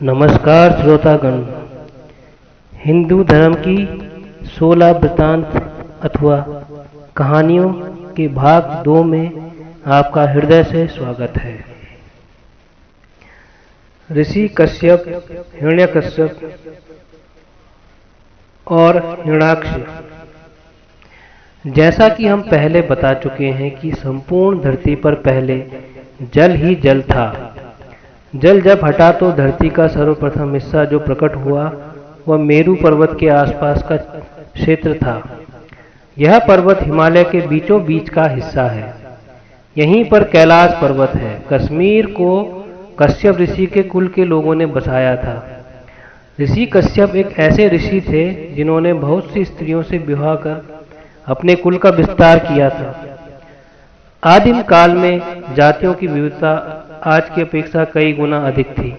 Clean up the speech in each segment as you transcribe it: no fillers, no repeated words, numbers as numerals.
नमस्कार श्रोतागण। हिंदू धर्म की 16 वृत्तांत अथवा कहानियों के भाग 2 में आपका हृदय से स्वागत है। ऋषि कश्यप, हिरण्यकश्यप और हिरण्याक्ष। जैसा कि हम पहले बता चुके हैं कि संपूर्ण धरती पर पहले जल ही जल था। जल जब हटा तो धरती का सर्वप्रथम हिस्सा जो प्रकट हुआ वह मेरू पर्वत के आसपास का क्षेत्र था। यह पर्वत हिमालय के बीचों बीच का हिस्सा है। यहीं पर कैलाश पर्वत है। कश्मीर को कश्यप ऋषि के कुल के लोगों ने बसाया था। ऋषि कश्यप एक ऐसे ऋषि थे जिन्होंने बहुत सी स्त्रियों से विवाह कर अपने कुल का विस्तार किया था। आदिम काल में जातियों की विविधता आज की अपेक्षा कई गुना अधिक थी।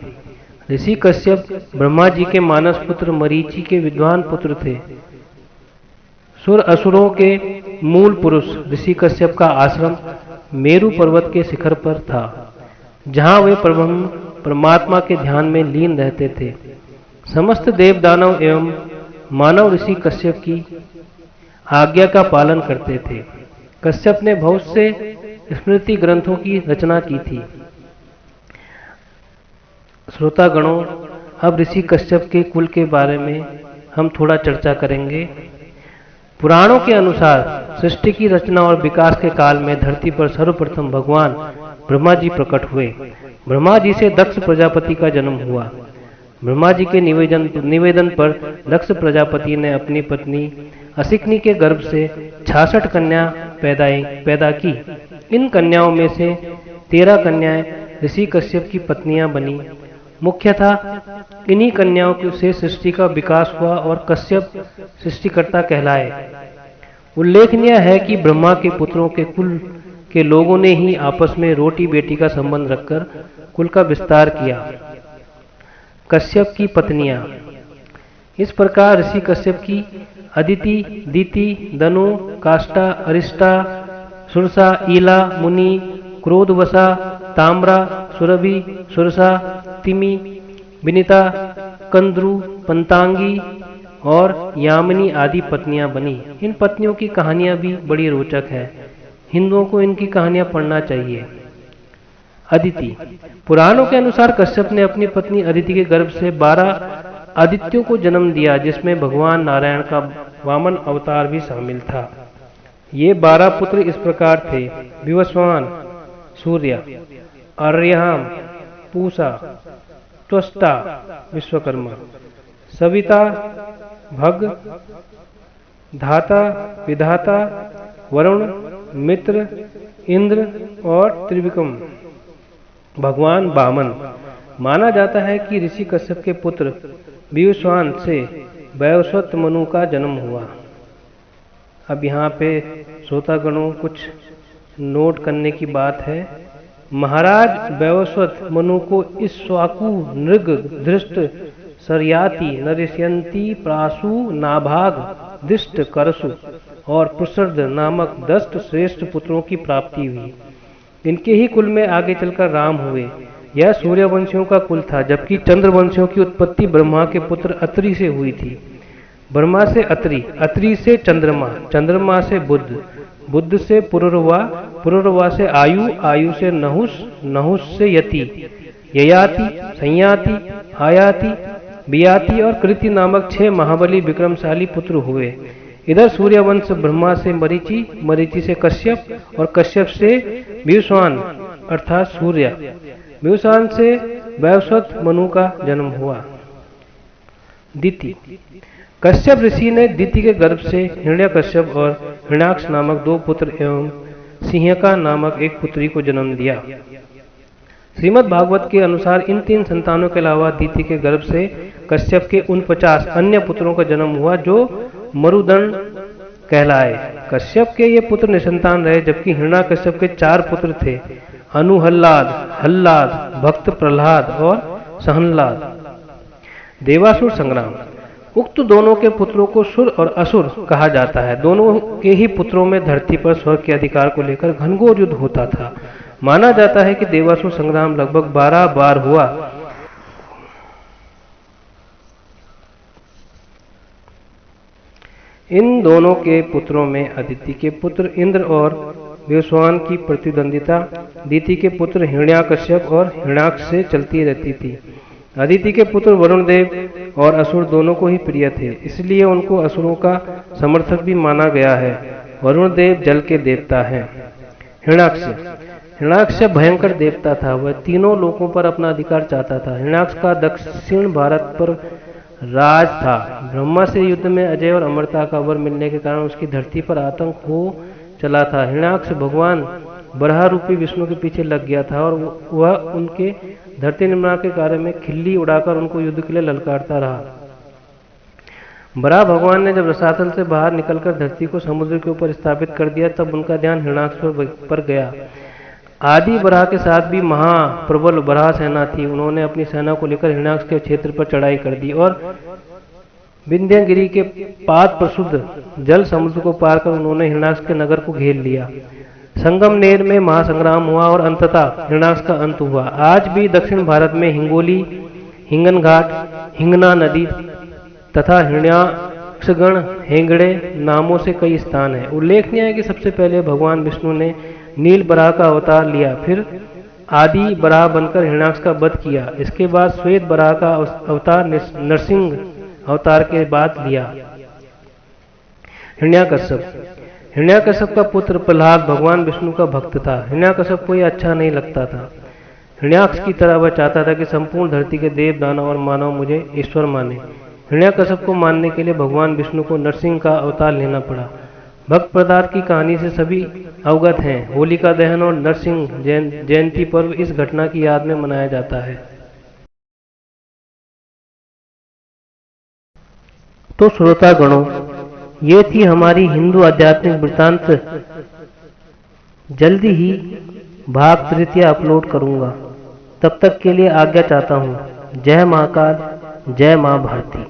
ऋषि कश्यप ब्रह्मा जी के मानस पुत्र मरीचि के विद्वान पुत्र थे। सुर असुरों के मूल पुरुष ऋषि कश्यप का आश्रम मेरू पर्वत के शिखर पर था, जहां वे परमात्मा के ध्यान में लीन रहते थे। समस्त देव दानव एवं मानव ऋषि कश्यप की आज्ञा का पालन करते थे। कश्यप ने बहुत से स्मृति ग्रंथों की रचना की थी। श्रोतागणों, अब ऋषि कश्यप के कुल के बारे में हम थोड़ा चर्चा करेंगे। पुराणों के अनुसार सृष्टि की रचना और विकास के काल में धरती पर सर्वप्रथम भगवान ब्रह्मा जी प्रकट हुए। ब्रह्मा जी से दक्ष प्रजापति का जन्म हुआ। ब्रह्मा जी के निवेदन पर दक्ष प्रजापति ने अपनी पत्नी असिकनी के गर्भ से 66 कन्या पैदा की। इन कन्याओं में से 13 कन्याएं ऋषि कश्यप की पत्नियां बनी। मुख्यतः इन्हीं कन्याओं से सृष्टि का विकास हुआ और कश्यप सृष्टिकर्ता कहलाए। उल्लेखनीय है कि ब्रह्मा के पुत्रों के कुल के लोगों ने ही आपस में रोटी बेटी का संबंध रखकर कुल का विस्तार किया। कश्यप की पत्नियां। इस प्रकार ऋषि कश्यप की अदिति, दीति, दनु, काष्ठा, अरिष्टा, सुरसा, ईला, मुनि, क्रोधवसा, ताम्रा, सुरभि, सुरसा, तिमि, विनिता, कंद्रु, पंतांगी और यामिनी आदि पत्नियां बनी। इन पत्नियों की कहानियां भी बड़ी रोचक है। हिंदुओं को इनकी कहानियां पढ़ना चाहिए। अदिति। पुराणों के अनुसार कश्यप ने अपनी पत्नी अदिति के गर्भ से 12 आदित्यों को जन्म दिया, जिसमें भगवान नारायण का वामन अवतार भी शामिल था। ये 12 पुत्र इस प्रकार थे: विवस्वान सूर्य, आर्यहम पूषा, त्वष्टा विश्वकर्मा, सविता भग, धाता विधाता वरुण, मित्र, इंद्र और त्रिविक्रम भगवान वामन। माना जाता है कि ऋषि कश्यप के पुत्र विवस्वान से वैवस्वत मनु का जन्म हुआ। अब यहाँ पे श्रोतागणों कुछ नोट करने की बात है। महाराज वैवस्वत मनु को इक्ष्वाकु, नृग, धृष्ट, शर्याति, नरिष्यन्ति, प्रासु, नाभाग, दिष्ट, करसु और पुसर्द नामक 10 श्रेष्ठ पुत्रों की प्राप्ति हुई। इनके ही कुल में आगे चलकर राम हुए। यह सूर्यवंशियों का कुल था, जबकि चंद्रवंशियों की उत्पत्ति ब्रह्मा के पुत्र अत्रि से हुई थी। ब्रह्मा से अत्रि, अत्रि से चंद्रमा, चंद्रमा से बुध, बुध से पुरुरवा, पुरुरवा से आयु, आयु से नहुस, नहुस से यति, ययाति, संयाति, आयाति, बियाति और कृति नामक 6 महाबली विक्रमशाली पुत्र हुए। इधर सूर्यवंश ब्रह्मा से मरीचि, मरीचि से कश्यप और कश्यप से विवस्वान अर्थात सूर्य, विवस्वान से वैवस्वत मनु का जन्म हुआ। दिति। कश्यप ऋषि ने दिति के गर्भ से हिरण्यकश्यप और हिरण्याक्ष नामक 2 पुत्र एवं सिंहका नामक एक पुत्री को जन्म दिया। श्रीमद् भागवत के अनुसार इन 3 संतानों के अलावा दिति के गर्भ से कश्यप के 49 अन्य पुत्रों का जन्म हुआ, जो मरुदंड कहलाए। कश्यप के ये पुत्र निसंतान रहे, जबकि हिरण्याकश्यप के 4 पुत्र थे: अनुहल्लाद, हल्लाद, भक्त प्रहलाद और सहनलाद। देवासुर संग्राम। उक्त दोनों के पुत्रों को सुर और असुर कहा जाता है। दोनों के ही पुत्रों में धरती पर स्वर्ग के अधिकार को लेकर घनघोर युद्ध होता था। था। माना जाता है कि देवासुर संग्राम लगभग 12 बार हुआ। इन दोनों के पुत्रों में अदिति के पुत्र इंद्र और विवस्वान की प्रतिद्वंदिता दिति के पुत्र हिरण्याकश्यप और हिरण्याक्ष से चलती रहती थी। अदिति के पुत्र वरुण देव और असुर दोनों को ही प्रिय थे, इसलिए उनको असुरों का समर्थक भी माना गया है। वरुण देव जल के देवता हैं। हिरण्याक्ष हिरण्याक्ष भयंकर देवता था। वह तीनों लोकों पर अपना अधिकार चाहता था। हिरण्याक्ष का दक्षिण भारत पर राज था। ब्रह्मा से युद्ध में अजय और अमरता का वर मिलने के कारण उसकी धरती पर आतंक हो चला था। हिरण्याक्ष भगवान बराह रूपी विष्णु के पीछे लग गया था और वह उनके धरती निर्माण के कार्य में खिल्ली उड़ाकर उनको युद्ध के लिए ललकारता रहा। बराह भगवान ने जब रसातल से बाहर निकलकर धरती को समुद्र के ऊपर स्थापित कर दिया, तब उनका ध्यान हिरण्याक्ष पर गया। आदि बराह के साथ भी महाप्रबल बराह सेना थी। उन्होंने अपनी सेना को लेकर हिरण्याक्ष के क्षेत्र पर चढ़ाई कर दी और विंध्यगिरि के पाद प्रशुद्ध जल समुद्र को पार कर उन्होंने हिरण्याक्ष के नगर को घेर लिया। संगमनेर में महासंग्राम हुआ और अंततः हिरण्याक्ष का अंत हुआ। आज भी दक्षिण भारत में हिंगोली, हिंगन घाट, हिंगना नदी तथा हिरण्याक्षगण, हेंगड़े नामों से कई स्थान हैं। उल्लेखनीय है कि सबसे पहले भगवान विष्णु ने नील बराह का अवतार लिया, फिर आदि बराह बनकर हिरण्याक्ष का वध किया। इसके बाद श्वेत बराह का अवतार नरसिंह अवतार के बाद लिया। हिरण्याकश्यप हिरण्याकश्यप का पुत्र प्रहलाद भगवान विष्णु का भक्त था। हिरण्याकश्यप को यह अच्छा नहीं लगता था। हिरण्याक्ष की तरह वह चाहता था कि संपूर्ण धरती के देव, दानव और मानव मुझे ईश्वर माने। हिरण्याकश्यप को मानने के लिए भगवान विष्णु को नरसिंह का अवतार लेना पड़ा। भक्त प्रहलाद की कहानी से सभी अवगत हैं। होलिका दहन और नरसिंह जयंती पर्व इस घटना की याद में मनाया जाता है। तो श्रोतागणों, ये थी हमारी हिंदू आध्यात्मिक वृत्तांत। जल्दी ही भाग तृतीय अपलोड करूंगा। तब तक के लिए आज्ञा चाहता हूँ। जय महाकाल, जय मां भारती।